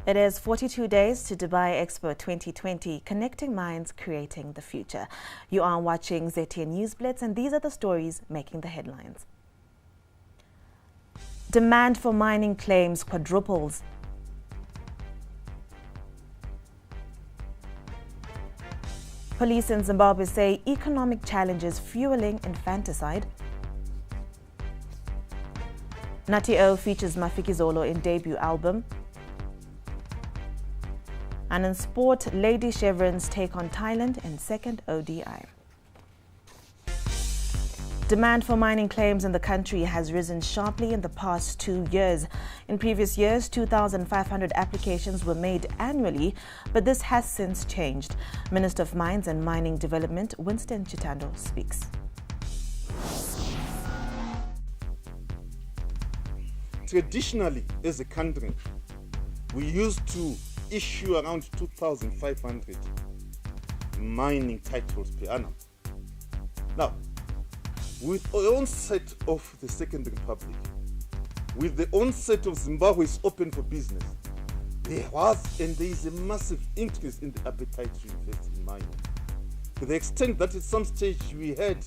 It is 42 days to Dubai Expo 2020, connecting minds, creating the future. You are watching ZTN News Blitz, and these are the stories making the headlines. Demand for mining claims quadruples. Police in Zimbabwe say economic challenges fueling infanticide. Nati O features Mafikizolo in debut album. And in sport, Lady Chevrons take on Thailand in second ODI. Demand for mining claims in the country has risen sharply in the past 2 years. In previous years, 2,500 applications were made annually, but this has since changed. Minister of Mines and Mining Development, Winston Chitando, speaks. Traditionally, as a country, we used to issue around 2,500 mining titles per annum. Now, with the onset of the Second Republic, with the onset of Zimbabwe's open for business, there was and there is a massive increase in the appetite to invest in mining. To the extent that at some stage we had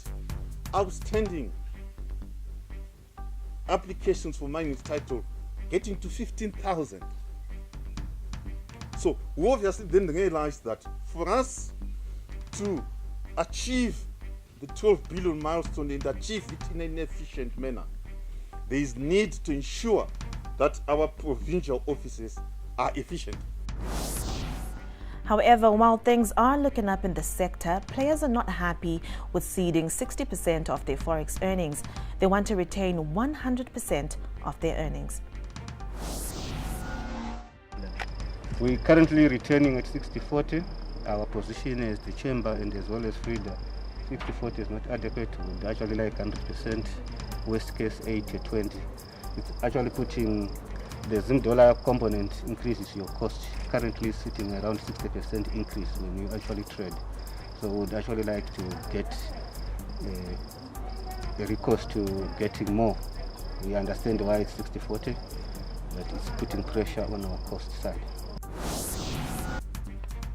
outstanding applications for mining title getting to 15,000. So we obviously then realized that for us to achieve the 12 billion milestone and achieve it in an efficient manner, there is need to ensure that our provincial offices are efficient. However, while things are looking up in the sector, players are not happy with ceding 60% of their forex earnings. They want to retain 100% of their earnings. We're currently returning at 60-40. Our position as the chamber and as well as FRIDA, 60-40 is not adequate. We'd actually like 100%, worst case 80-20. It's actually putting the Zim dollar component increases your cost, currently sitting around 60% increase when you actually trade. So we'd actually like to get a recourse to getting more. We understand why it's 60-40, but it's putting pressure on our cost side.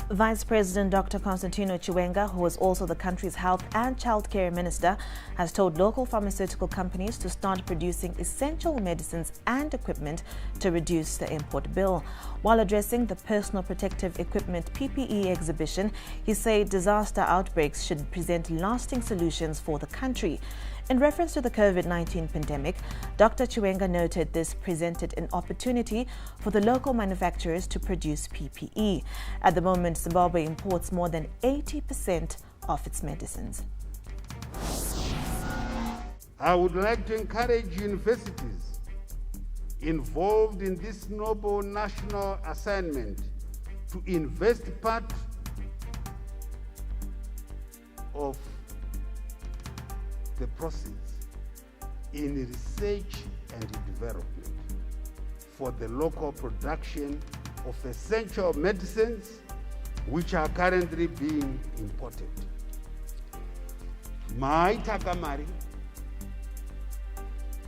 Vice President Dr. Constantino Chiwenga, who is also the country's health and childcare minister, has told local pharmaceutical companies to start producing essential medicines and equipment to reduce the import bill. While addressing the personal protective equipment PPE exhibition, he said disaster outbreaks should present lasting solutions for the country. In reference to the COVID-19 pandemic, Dr. Chiwenga noted this presented an opportunity for the local manufacturers to produce PPE. At the moment, Zimbabwe imports more than 80% of its medicines. I would like to encourage universities involved in this noble national assignment to invest part of the proceeds in research and development for the local production of essential medicines which are currently being imported. Maitaka mari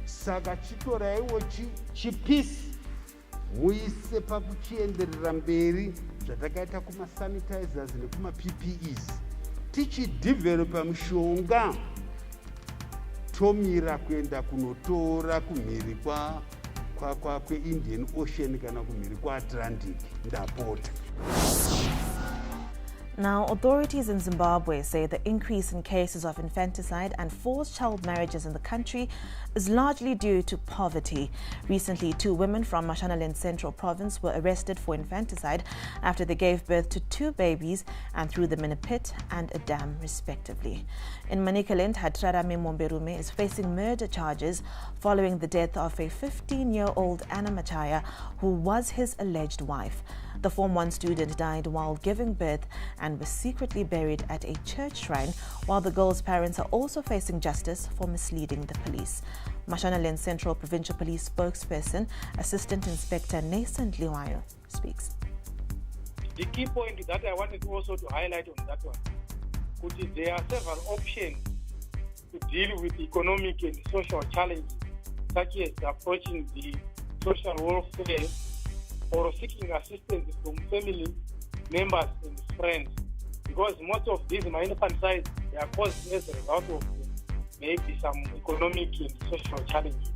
saka chitoraiwo chipisi muise pakuchienderera mberi zvatakaita kuma sanitizers nekuma PPEs tichidevelopa mishonga tomira kuenda kunotora kumhiri kweIndian Ocean kana kumhiri kwaAtlantic ndapota. Now, authorities in Zimbabwe say the increase in cases of infanticide and forced child marriages in the country is largely due to poverty. Recently, 2 women from Mashonaland Central Province were arrested for infanticide after they gave birth to 2 babies and threw them in a pit and a dam, respectively. In Manicaland, Hatrarame Momberume is facing murder charges following the death of a 15-year-old Anna Machaya, who was his alleged wife. The Form 1 student died while giving birth and was secretly buried at a church shrine, while the girl's parents are also facing justice for misleading the police. Mashonaland Central Provincial Police spokesperson, Assistant Inspector Nathan Liwayo, speaks. The key point that I wanted also to highlight on that one, which is there are several options to deal with economic and social challenges, such as approaching the social welfare or seeking assistance from family members and friends, because most of these infanticide they are caused as a result of maybe some economic and social challenges.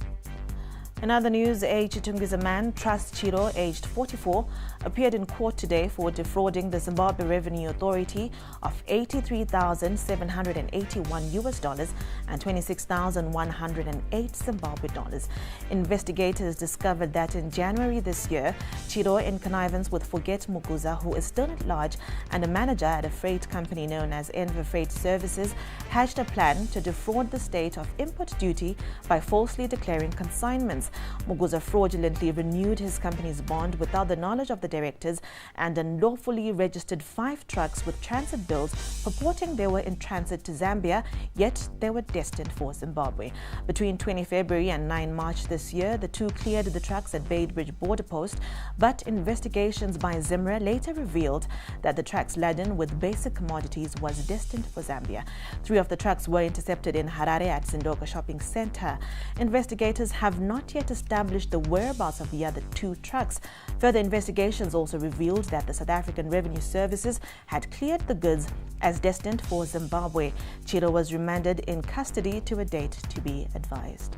In other news, a Chitungiza man, Trust Chiro, aged 44, appeared in court today for defrauding the Zimbabwe Revenue Authority of $83,781 and 26,108 Zimbabwe dollars. Investigators discovered that in January this year, Chiro, in connivance with Forget Muguza, who is still at large and a manager at a freight company known as Enver Freight Services, hatched a plan to defraud the state of import duty by falsely declaring consignments. Muguza fraudulently renewed his company's bond without the knowledge of the directors and unlawfully registered 5 trucks with transit bills purporting they were in transit to Zambia, yet they were destined for Zimbabwe. Between 20 February and 9 March this year, the two cleared the trucks at Badebridge border post, but investigations by Zimra later revealed that the trucks laden with basic commodities was destined for Zambia. 3 of the trucks were intercepted in Harare at Sindoka Shopping Center. Investigators have not yet established the whereabouts of the other 2 trucks. Further investigations also revealed that the South African Revenue Services had cleared the goods as destined for Zimbabwe. Chiro was remanded in custody to a date to be advised.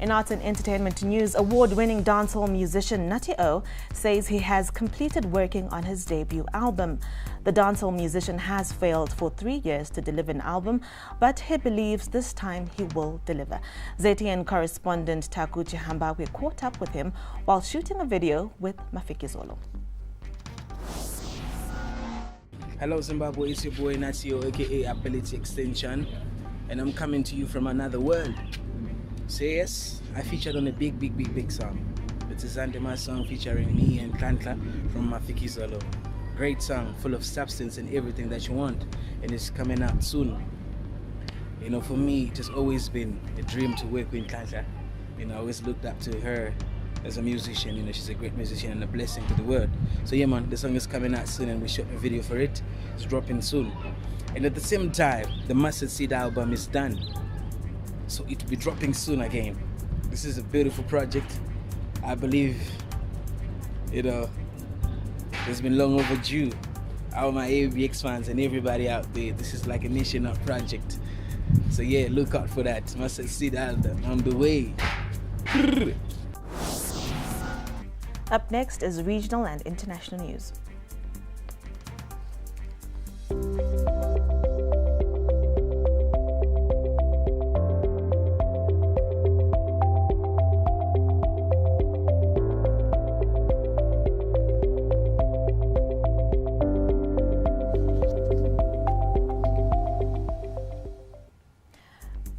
In arts and entertainment news, award-winning dancehall musician Nutty O says he has completed working on his debut album. The dancehall musician has failed for 3 years to deliver an album, but he believes this time he will deliver. ZTN correspondent Takuchi Hambakwe caught up with him while shooting a video with Mafikizolo. Hello Zimbabwe, it's your boy Nutty O, aka Ability Extension, and I'm coming to you from another world. So yes, I featured on a big song. It's a Zandema song featuring me and Klantla from Mafikizolo. Great song, full of substance and everything that you want, and it's coming out soon. You know, for me, it has always been a dream to work with Klantla. You know, I always looked up to her as a musician. You know, she's a great musician and a blessing to the world. So yeah man, the song is coming out soon and we shot a video for it. It's dropping soon. And at the same time, the Mustard Seed album is done. So it will be dropping soon again. This is a beautiful project. I believe, you know, it's been long overdue. All my ABX fans and everybody out there, this is like a national project. So yeah, look out for that. Mustard Seed album on the way. Up next is regional and international news.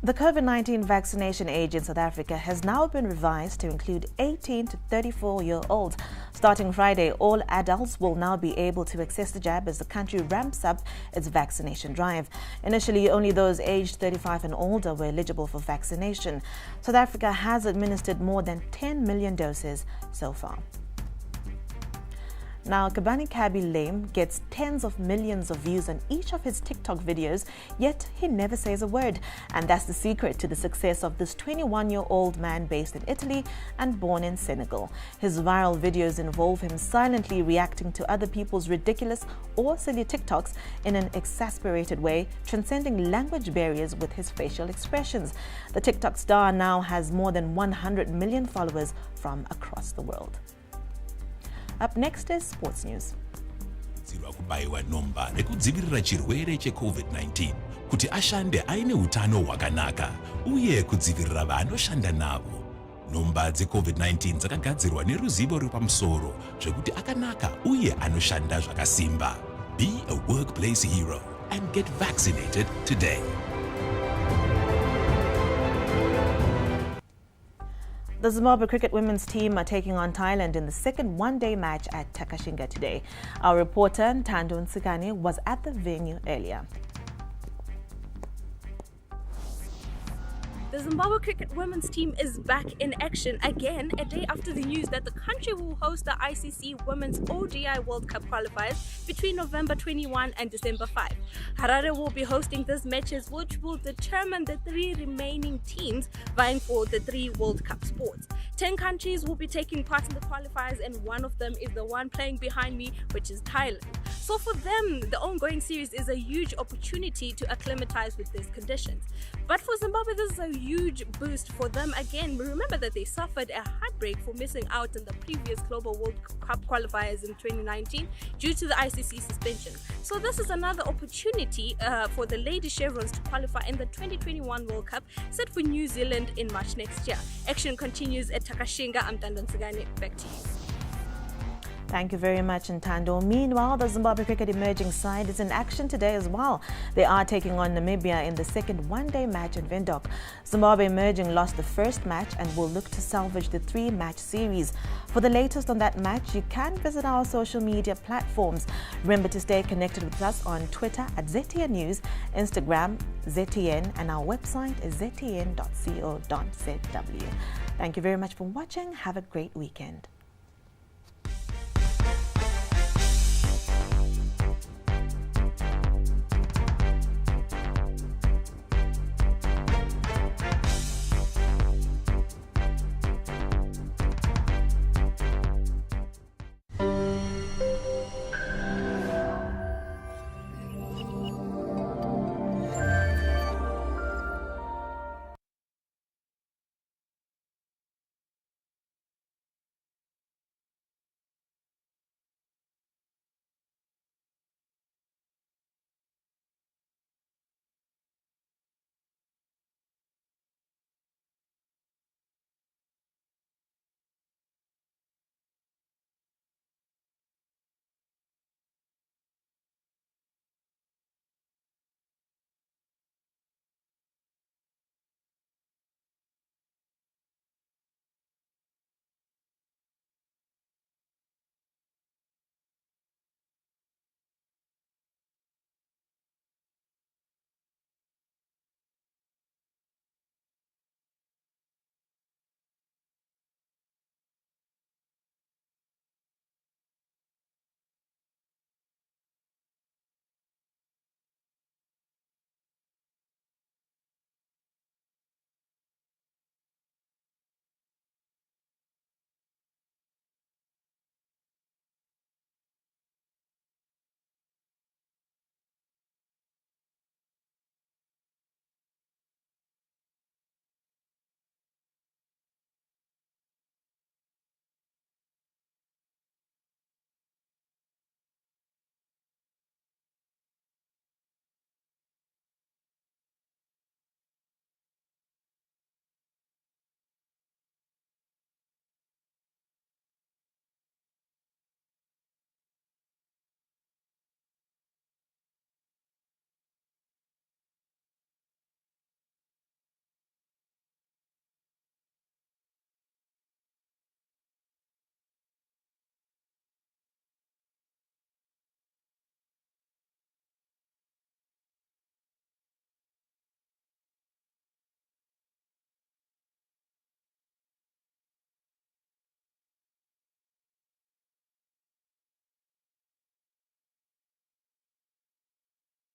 The COVID-19 vaccination age in South Africa has now been revised to include 18 to 34-year-olds. Starting Friday, all adults will now be able to access the jab as the country ramps up its vaccination drive. Initially, only those aged 35 and older were eligible for vaccination. South Africa has administered more than 10 million doses so far. Now, Kabani Kabi Lame gets tens of millions of views on each of his TikTok videos, yet he never says a word. And that's the secret to the success of this 21-year-old man based in Italy and born in Senegal. His viral videos involve him silently reacting to other people's ridiculous or silly TikToks in an exasperated way, transcending language barriers with his facial expressions. The TikTok star now has more than 100 million followers from across the world. Up next is sports news. Kubayiwa nomba nekudzivirira chirwere cheCovid-19 kuti ashande aine utano hwakanaka uye kudzivirira vanoshanda navo. Nomba dzeCovid-19 dzakagadzirwa neruzivo rwepamusoro zvekuti akanaka uye anoshanda zvakasimba. Be a workplace hero and get vaccinated today. The Zimbabwe cricket women's team are taking on Thailand in the second one-day match at Takashinga today. Our reporter, Ntando Nsikane, was at the venue earlier. The Zimbabwe cricket women's team is back in action again a day after the news that the country will host the ICC Women's ODI World Cup qualifiers between November 21 and December 5. Harare will be hosting these matches, which will determine the 3 remaining teams vying for the 3 World Cup spots. 10 countries will be taking part in the qualifiers, and one of them is the one playing behind me, which is Thailand. So for them, the ongoing series is a huge opportunity to acclimatize with these conditions. But for Zimbabwe, this is a huge boost for them again. Remember that they suffered a heartbreak for missing out on the previous Global World Cup qualifiers in 2019 due to the ICC suspension. So this is another opportunity for the Lady Chevrons to qualify in the 2021 World Cup set for New Zealand in March next year. Action continues at Takashinga. I'm Tando Nsigane. Back to you. Thank you very much, Ntando. Meanwhile, the Zimbabwe cricket emerging side is in action today as well. They are taking on Namibia in the second one-day match in Windhoek. Zimbabwe emerging lost the first match and will look to salvage the 3-match series. For the latest on that match, you can visit our social media platforms. Remember to stay connected with us on Twitter at ZTN News, Instagram ZTN, and our website is ztn.co.zw. Thank you very much for watching. Have a great weekend.